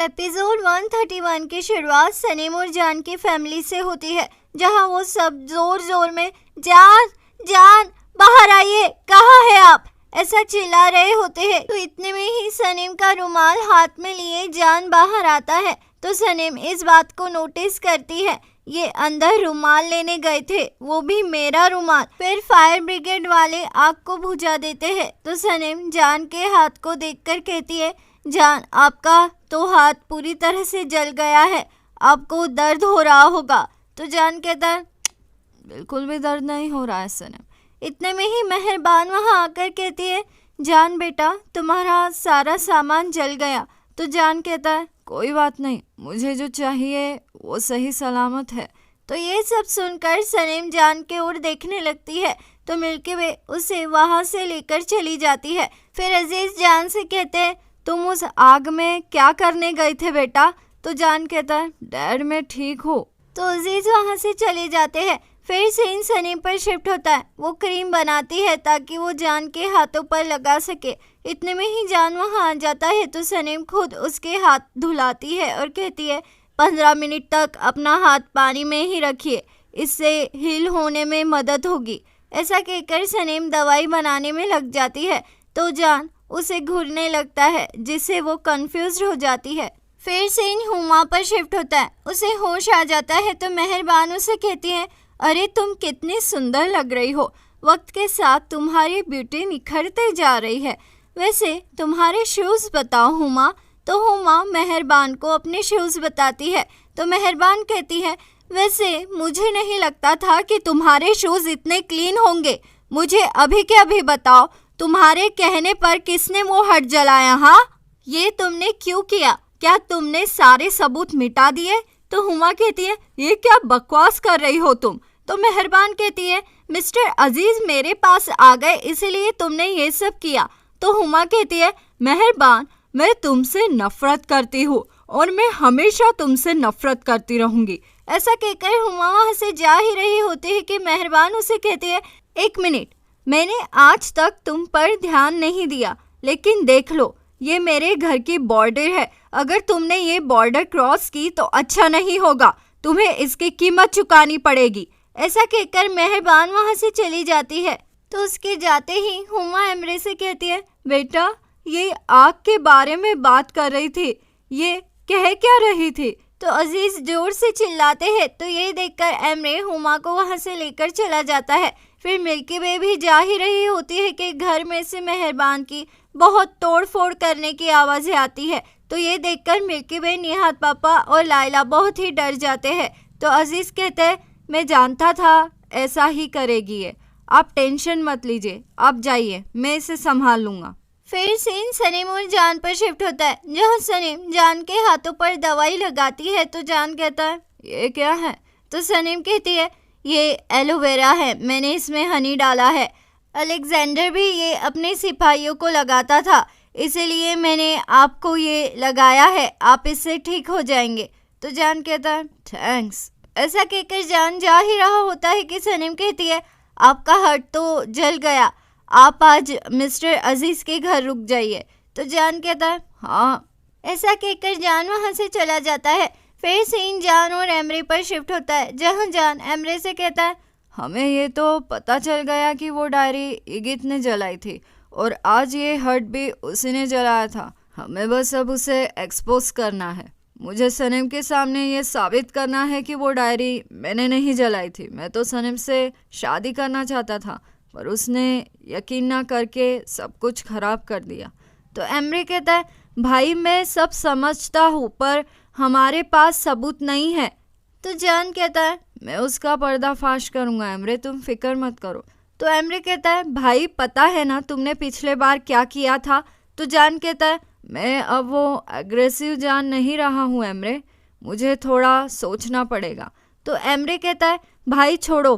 Episode 131 की शुरुआत सनीम और जान की फैमिली से होती है, जहां वो सब जोर जोर में जान जान बाहर आइए, कहाँ है आप, ऐसा चिल्ला रहे होते हैं। तो इतने में ही सनीम का रुमाल हाथ में लिए जान बाहर आता है। तो सनीम इस बात को नोटिस करती है, ये अंदर रुमाल लेने गए थे, वो भी मेरा रुमाल। फिर फायर ब्रिगेड वाले आग को बुझा देते हैं। तो सनीम जान के हाथ को देखकर कहती है, जान आपका तो हाथ पूरी तरह से जल गया है, आपको दर्द हो रहा होगा। तो जान कहता है, बिल्कुल भी दर्द नहीं हो रहा है सनम। इतने में ही मेहरबान वहाँ आकर कहती है, जान बेटा तुम्हारा सारा सामान जल गया। तो जान कहता है, कोई बात नहीं, मुझे जो चाहिए वो सही सलामत है। तो ये सब सुनकर सनीम जान के ओर देखने लगती है। तो मिलके वे उसे वहाँ से लेकर चली जाती है। फिर अजीज जान से कहते हैं, तुम उस आग में क्या करने गए थे बेटा? तो जान कहता है, डैड मैं ठीक हूँ। तो अजीज वहाँ से चले जाते हैं। फिर सीन सनीम पर शिफ्ट होता है। वो क्रीम बनाती है ताकि वो जान के हाथों पर लगा सके। इतने में ही जान वहाँ आ जाता है। तो सनीम खुद उसके हाथ धुलाती है और कहती है, 15 मिनट तक अपना हाथ पानी में ही रखिए, इससे हील होने में मदद होगी। ऐसा कहकर सनीम दवाई बनाने में लग जाती है। तो जान उसे घूरने लगता है, जिससे वो कंफ्यूज हो जाती है। फिर सीन हुमा पर शिफ्ट होता है। उसे होश आ जाता है। तो मेहरबान उसे कहती है, अरे तुम कितनी सुंदर लग रही हो, वक्त के साथ तुम्हारी ब्यूटी निखरते जा रही है। वैसे तुम्हारे शूज़ बताओ हुमा। तो हुमा मेहरबान को अपने शूज़ बताती है। तो मेहरबान कहती है, वैसे मुझे नहीं लगता था कि तुम्हारे शूज़ इतने क्लीन होंगे। मुझे अभी के अभी बताओ, तुम्हारे कहने पर किसने वो हट जलाया? हाँ, ये तुमने क्यों किया? क्या तुमने सारे सबूत मिटा दिए? तो हुमा कहती है, ये क्या बकवास कर रही हो तुम? तो मेहरबान कहती है, मिस्टर अजीज मेरे पास आ गए इसलिए तुमने ये सब किया। तो हुमा कहती है, मेहरबान मैं तुमसे नफरत करती हूँ और मैं हमेशा तुमसे नफरत करती रहूंगी। ऐसा कहकर हुमा वहाँ से जा ही रही होती है कि मेहरबान उसे कहती है, 1 मिनट, मैंने आज तक तुम पर ध्यान नहीं दिया, लेकिन देख लो ये मेरे घर की बॉर्डर है। अगर तुमने ये बॉर्डर क्रॉस की तो अच्छा नहीं होगा, तुम्हें इसकी कीमत चुकानी पड़ेगी। ऐसा कहकर मेहरबान वहाँ से चली जाती है। तो उसके जाते ही हुमा एमरे से कहती है, बेटा ये आग के बारे में बात कर रही थी, ये कह क्या रही थी? तो अजीज जोर से चिल्लाते हैं। तो ये देखकर एमरे हुमा को वहाँ से लेकर चला जाता है। फिर मिल्की वे भी जा ही रही होती है कि घर में से मेहरबान की बहुत तोड़ फोड़ करने की आवाज़ें आती है। तो ये देखकर मिल्की वे, निहात पापा और लाइला बहुत ही डर जाते हैं। तो अजीज़ कहते हैं, मैं जानता था ऐसा ही करेगी ये, आप टेंशन मत लीजिए, आप जाइए, मैं इसे संभाल लूँगा। फिर सीन सनीम और जान पर शिफ्ट होता है, जहाँ सनीम जान के हाथों पर दवाई लगाती है। तो जान कहता है, ये क्या है? तो सनीम कहती है, ये एलोवेरा है, मैंने इसमें हनी डाला है। अलेक्जेंडर भी ये अपने सिपाहियों को लगाता था, इसीलिए मैंने आपको ये लगाया है, आप इससे ठीक हो जाएंगे। तो जान कहता है, थैंक्स। ऐसा कहकर जान जा ही रहा होता है कि सनीम कहती है, आपका हार्ट तो जल गया, आप आज मिस्टर अजीज़ के घर रुक जाइए। तो जान कहता है, हाँ। ऐसा कहकर जान वहाँ से चला जाता है। फिर सीन जान और एमरे पर शिफ्ट होता है, जहाँ जान एमरे से कहता है, हमें ये तो पता चल गया कि वो डायरी इगित ने जलाई थी और आज ये हर्ट भी उसी ने जलाया था, हमें बस अब उसे एक्सपोज करना है। मुझे सनीम के सामने ये साबित करना है कि वो डायरी मैंने नहीं जलाई थी। मैं तो सनीम से शादी करना चाहता था, पर उसने यकीन ना करके सब कुछ खराब कर दिया। तो एमरे कहता है, भाई मैं सब समझता हूँ, पर हमारे पास सबूत नहीं है। तो जान कहता है, मैं उसका पर्दाफाश करूँगा एमरे, तुम फिक्र मत करो। तो एमरे कहता है, भाई पता है ना तुमने पिछले बार क्या किया था? तो जान कहता है, मैं अब वो एग्रेसिव जान नहीं रहा हूँ एमरे, मुझे थोड़ा सोचना पड़ेगा। तो एमरे कहता है, भाई छोड़ो,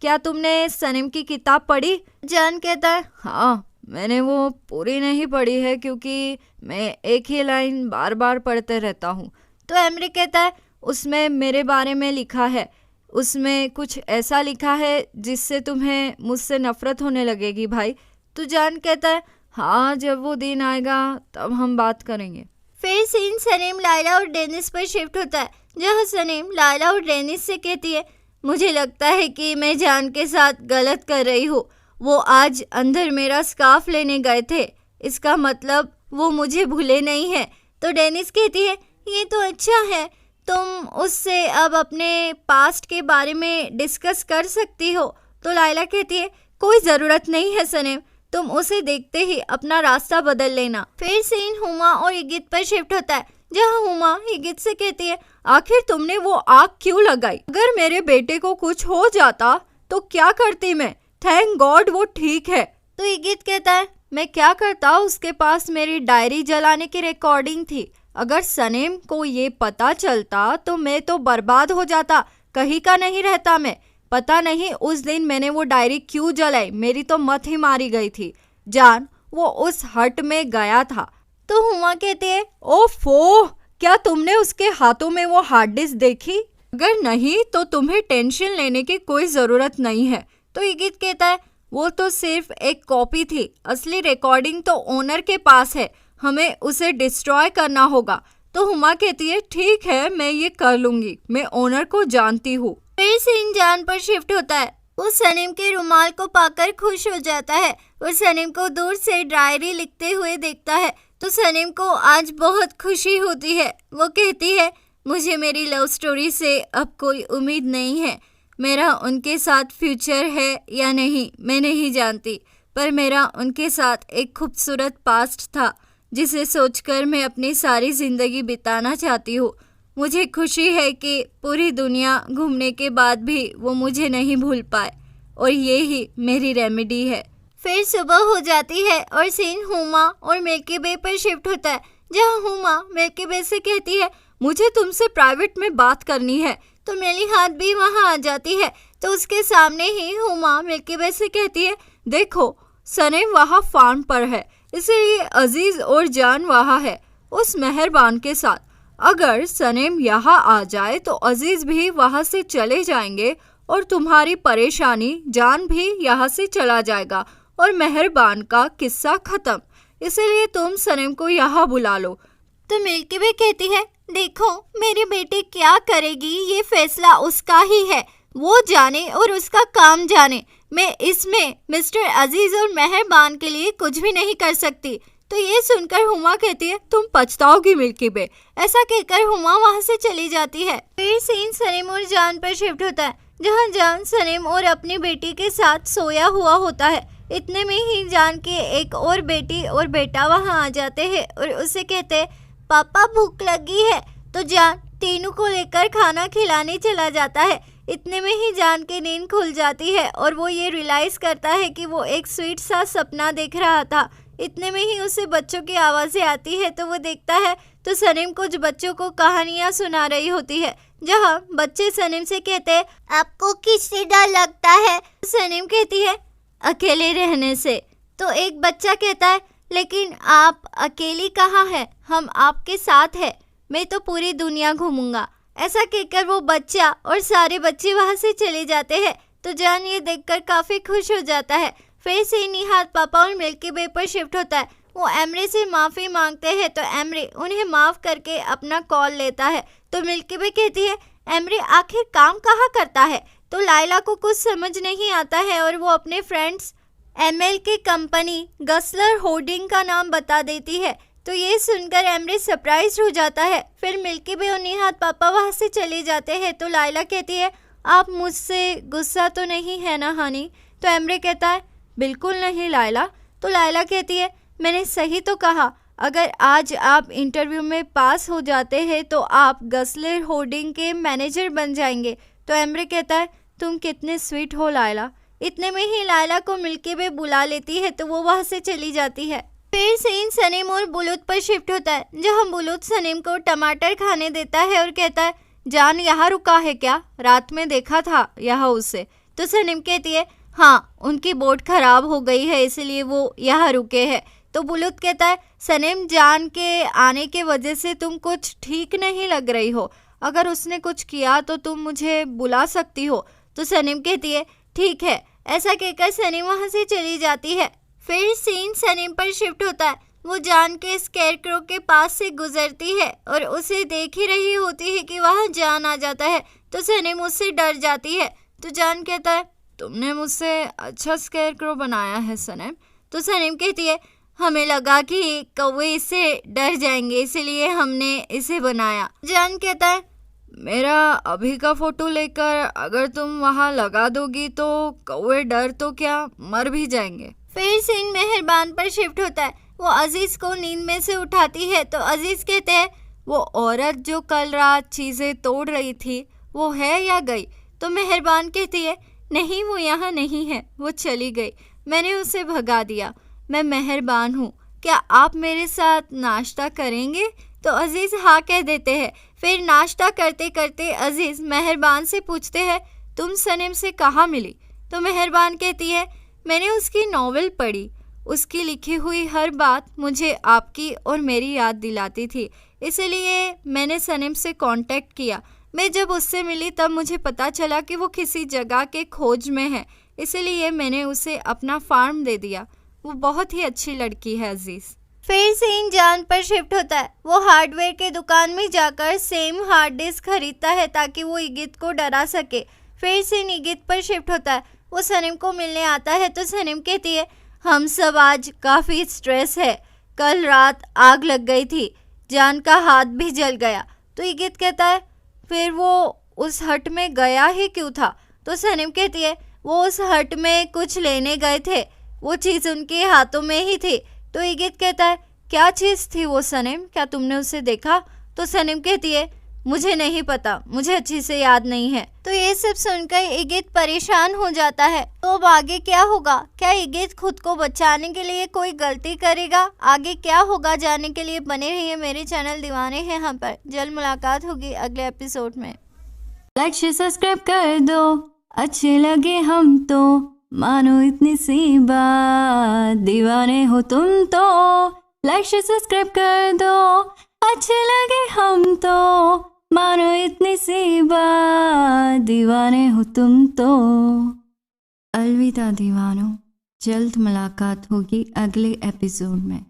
क्या तुमने सनीम की किताब पढ़ी? जान कहता है, हाँ मैंने वो पूरी नहीं पढ़ी है क्योंकि मैं एक ही लाइन बार बार पढ़ते रहता हूँ। तो एमरे कहता है, उसमें मेरे बारे में लिखा है, उसमें कुछ ऐसा लिखा है जिससे तुम्हें मुझसे नफरत होने लगेगी भाई। तो जान कहता है, हाँ जब वो दिन आएगा तब हम बात करेंगे। फिर सीन सनीम, लायला और डेनिस पर शिफ्ट होता है, जहाँ सनीम लायला और डेनिस से कहती है, मुझे लगता है कि मैं जान के साथ गलत कर रही हूँ। वो आज अंदर मेरा स्कार्फ लेने गए थे, इसका मतलब वो मुझे भूले नहीं है। तो डेनिस कहती है, ये तो अच्छा है, तुम उससे अब अपने पास्ट के बारे में डिस्कस कर सकती हो। तो लायला कहती है, कोई ज़रूरत नहीं है सनीम, तुम उसे देखते ही अपना रास्ता बदल लेना। फिर सीन हुमा और इगित पर शिफ्ट होता है, जहाँ हुमा इगित से कहती है, आखिर तुमने वो आग क्यों लगाई? अगर मेरे बेटे को कुछ हो जाता तो क्या करती मैं? थैंक गॉड वो ठीक है। तो इगित कहता है, मैं क्या करता, उसके पास मेरी डायरी जलाने की रिकॉर्डिंग थी। अगर सनीम को ये पता चलता तो मैं तो बर्बाद हो जाता, कहीं का नहीं रहता मैं। पता नहीं उस दिन मैंने वो डायरी क्यों जलाई, मेरी तो मत ही मारी गई थी। जान, वो उस हट में गया था। तो हुमा कहते हैं, ओफो, क्या तुमने उसके हाथों में वो हार्ड डिस्क देखी? अगर नहीं तो तुम्हें टेंशन लेने की कोई ज़रूरत नहीं है। तो इगित कहता है, वो तो सिर्फ एक कॉपी थी, असली रिकॉर्डिंग तो ओनर के पास है, हमें उसे डिस्ट्रॉय करना होगा। तो हुमा कहती है, ठीक है, मैं ये कर लूंगी, मैं ओनर को जानती हूँ। फिर सीन जान पर शिफ्ट होता है, वो सनीम के रुमाल को पाकर खुश हो जाता है और सनीम को दूर से डायरी लिखते हुए देखता है। तो सनीम को आज बहुत खुशी होती है। वो कहती है, मुझे मेरी लव स्टोरी से अब कोई उम्मीद नहीं है। मेरा उनके साथ फ्यूचर है या नहीं मैं नहीं जानती, पर मेरा उनके साथ एक खूबसूरत पास्ट था जिसे सोचकर मैं अपनी सारी ज़िंदगी बिताना चाहती हूँ। मुझे खुशी है कि पूरी दुनिया घूमने के बाद भी वो मुझे नहीं भूल पाए और ये ही मेरी रेमेडी है। फिर सुबह हो जाती है और सीन हुमा और मिल्की वे पर शिफ्ट होता है, जहाँ हुमा मिल्की वे से कहती है, मुझे तुमसे प्राइवेट में बात करनी है। तो मेरी हाथ भी वहाँ आ जाती है। तो उसके सामने ही हुमा मिल्की वे से कहती है, देखो सनीम वहाँ फार्म पर है, इसलिए अजीज और जान वहाँ है उस मेहरबान के साथ। अगर सनीम यहाँ आ जाए तो अजीज भी वहाँ से चले जाएंगे और तुम्हारी परेशानी जान भी यहाँ से चला जाएगा और मेहरबान का किस्सा खत्म। इसलिए तुम सनीम को यहाँ बुला लो। तो मिल्की वे कहती है, देखो मेरी बेटी क्या करेगी ये फैसला उसका ही है, वो जाने और उसका काम जाने। मैं इसमें मिस्टर अजीज और मेहरबान के लिए कुछ भी नहीं कर सकती। तो ये सुनकर हुमा कहती है, तुम पछताओगी मिल्की वे। ऐसा कहकर हुमा वहाँ से चली जाती है। फिर सीन सनीम और जान पर शिफ्ट होता है, जहाँ जान सनीम और अपनी बेटी के साथ सोया हुआ होता है। इतने में ही जान की एक और बेटी और बेटा वहाँ आ जाते हैं और उसे कहते हैं, पापा भूख लगी है। तो जान तीनों को लेकर खाना खिलाने चला जाता है। इतने में ही जान की नींद खुल जाती है और वो ये रियलाइज़ करता है कि वो एक स्वीट सा सपना देख रहा था। इतने में ही उसे बच्चों की आवाज़ें आती है, तो वो देखता है तो सनीम कुछ बच्चों को कहानियाँ सुना रही होती है, जहाँ बच्चे सनीम से कहते हैं, आपको किससे डर लगता है? सनीम कहती है, अकेले रहने से। तो एक बच्चा कहता है, लेकिन आप अकेली कहाँ हैं? हम आपके साथ हैं, मैं तो पूरी दुनिया घूमूंगा। ऐसा कहकर वो बच्चा और सारे बच्चे वहाँ से चले जाते हैं। तो जान ये देखकर काफ़ी खुश हो जाता है। फिर से निहाल पापा और मिल्की वे पर शिफ्ट होता है। वो एमरे से माफ़ी मांगते हैं तो एमरे उन्हें माफ़ करके अपना कॉल लेता है। तो मिल्की वे कहती है, एमरे आखिर काम कहाँ करता है? तो लायला को कुछ समझ नहीं आता है और वो अपने फ्रेंड्स एमएल की कंपनी गसलर होर्डिंग का नाम बता देती है। तो ये सुनकर एमरे सरप्राइज हो जाता है। फिर मिल्की वे और निहाल पापा वहाँ से चले जाते हैं। तो लायला कहती है, आप मुझसे गुस्सा तो नहीं है ना हनी? तो एमरे कहता है, बिल्कुल नहीं लायला। तो लायला कहती है, मैंने सही तो कहा, अगर आज आप इंटरव्यू में पास हो जाते हैं तो आप गसलर होर्डिंग के मैनेजर बन जाएंगे। तो एमरे कहता है, तुम कितने स्वीट हो लायला। इतने में ही लायला को मिल्की वे बुला लेती है तो वो वहाँ से चली जाती है। फिर सीन सनीम और बुलुत पर शिफ्ट होता है, जहाँ बुलुत सनीम को टमाटर खाने देता है और कहता है, जान यहाँ रुका है क्या? रात में देखा था यहाँ उसे। तो सनीम कहती है, हाँ उनकी बोट खराब हो गई है इसलिए वो यहाँ रुके हैं। तो बुलुत कहता है, सनीम जान के आने के वजह से तुम कुछ ठीक नहीं लग रही हो, अगर उसने कुछ किया तो तुम मुझे बुला सकती हो। तो सनीम कहती है, ठीक है। ऐसा कहकर सनीम वहाँ से चली जाती है। फिर सीन सनीम पर शिफ्ट होता है, वो जान के स्केरक्रो के पास से गुजरती है और उसे देख ही रही होती है कि वहाँ जान आ जाता है तो सनीम उससे डर जाती है। तो जान कहता है, तुमने मुझसे अच्छा स्केरक्रो बनाया है सनीम। तो सनीम कहती है, हमें लगा कि कौवे इससे डर जाएंगे इसीलिए हमने इसे बनाया। जान कहता है, मेरा अभी का फोटो लेकर अगर तुम वहाँ लगा दोगी तो कौवे डर तो क्या मर भी जाएंगे। फिर सीन मेहरबान पर शिफ्ट होता है। वो अजीज को नींद में से उठाती है तो अजीज कहते हैं, वो औरत जो कल रात चीजें तोड़ रही थी वो है या गई? तो मेहरबान कहती है, नहीं वो यहाँ नहीं है, वो चली गई, मैंने उसे भगा दिया। मैं मेहरबान हूँ, क्या आप मेरे साथ नाश्ता करेंगे? तो अजीज हाँ कह देते हैं। फिर नाश्ता करते करते अजीज मेहरबान से पूछते हैं, तुम सनीम से कहाँ मिली? तो मेहरबान कहती है, मैंने उसकी नॉवेल पढ़ी, उसकी लिखी हुई हर बात मुझे आपकी और मेरी याद दिलाती थी, इसलिए मैंने सनीम से कांटेक्ट किया। मैं जब उससे मिली तब मुझे पता चला कि वो किसी जगह के खोज में है, इसलिए मैंने उसे अपना फार्म दे दिया। वो बहुत ही अच्छी लड़की है अजीज। फिर सीन जान पर शिफ्ट होता है। वो हार्डवेयर के दुकान में जाकर सेम हार्ड डिस्क खरीदता है ताकि वो इगित को डरा सके। फिर सीन इगित पर शिफ्ट होता है। वो सनीम को मिलने आता है तो सनीम कहती है, हम सब आज काफ़ी स्ट्रेस है, कल रात आग लग गई थी, जान का हाथ भी जल गया। तो इगित कहता है, फिर वो उस हट में गया ही क्यों था? तो सनीम कहती है, वो उस हट में कुछ लेने गए थे, वो चीज़ उनके हाथों में ही थी। तो इगित कहता है, क्या चीज़ थी वो सनीम, क्या तुमने उसे देखा? तो सनीम कहती है, मुझे नहीं पता, मुझे अच्छी से याद नहीं है। तो ये सब सुनकर इगित परेशान हो जाता है। तो अब आगे क्या होगा? क्या इगित खुद को बचाने के लिए कोई गलती करेगा? आगे क्या होगा जानने के लिए बने रहिए मेरे चैनल दीवाने हैं हम पर। जल्द मुलाकात होगी अगले एपिसोड में। लाइक शेयर सब्सक्राइब कर दो, अच्छे लगे हम तो मानो इतनी सी बात, दीवाने हो तुम तो। लाइक शेयर सब्सक्राइब कर दो, अच्छे लगे हम तो मानो इतनी सी बात, दीवाने हो तुम तो। अलविदा दीवानों, जल्द मुलाकात होगी अगले एपिसोड में।